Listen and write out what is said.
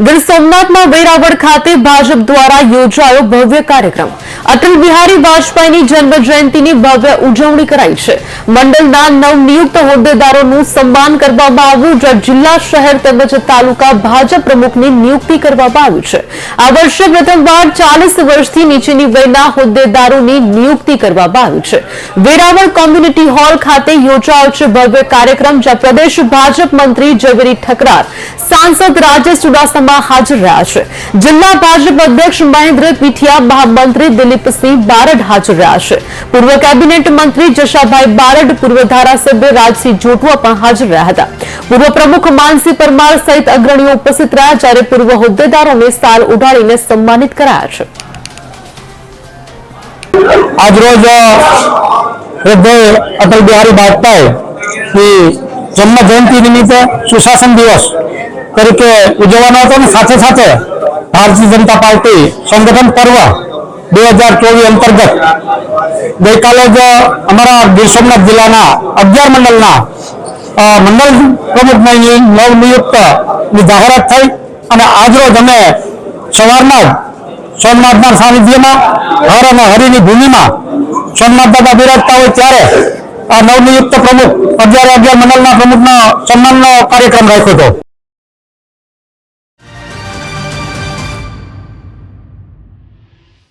ગીર સોમનાથમાં વેરાવળ ખાતે ભાજપ દ્વારા યોજાયો ભવ્ય કાર્યક્રમ। અટલ બિહારી વાજપેયીની જન્મ જયંતિની ભવ્ય ઉજવણી કરાઈ છે। મંડળના નવનિયુક્ત હોદ્દેદારોનું સન્માન કરવામાં આવ્યું, જ્યાં જિલ્લા, શહેર તેમજ તાલુકા ભાજપ પ્રમુખની નિયુક્તિ કરવામાં આવી છે। આ વર્ષે પ્રથમવાર 40 વર્ષથી નીચેની વયના હોદ્દેદારોની નિયુક્તિ કરવામાં આવી છે। વેરાવળ કોમ્યુનિટી હોલ ખાતે યોજાયો છે ભવ્ય કાર્યક્રમ, જ્યાં પ્રદેશ ભાજપ મંત્રી ઝવેરી ઠકરાર, सांसद राजेश चुडासमा हाजर रहा है। जिला भाजप अध्यक्ष महेन्द्र पीठिया, महामंत्री दिलीप सिंह बारड हाजर रहा है। पूर्व कैबिनेट मंत्री जशाभाई बारड, पूर्व धारासभ्य राजसिंह जोटवा पण हाजर रहा था। पूर्व प्रमुख मानसी परमार सहित अग्रणीओ उपस्थित रहा, जયારે पूर्व होद्देदारों ने साल उडाड़ीने सम्मानित कराया है। आज रोज अटल बिहारी वाजपेयी की जन्म जयंती निमित्ते सुशासन दिवस तरीके उजवવાનો હતો અને સાથે સાથે ભારતીય જનતા પાર્ટી સંગઠન પર્વ 2024 અંતર્ગત ગઈકાલે જ અમારા ગીર સોમનાથ જિલ્લાના 11 મંડળના મંડળ પ્રમુખની નવનિયુક્તની જાહેરાત થઈ અને આજરોજ અમે સવારમાં સોમનાથના સાનિધ્યમાં હર અને હરિની ભૂમિમાં સોમનાથ દાદા બિરાજતા હોય ત્યારે આ નવનિયુક્ત પ્રમુખ 11 મંડળના પ્રમુખનો સન્માનનો કાર્યક્રમ રાખ્યો હતો।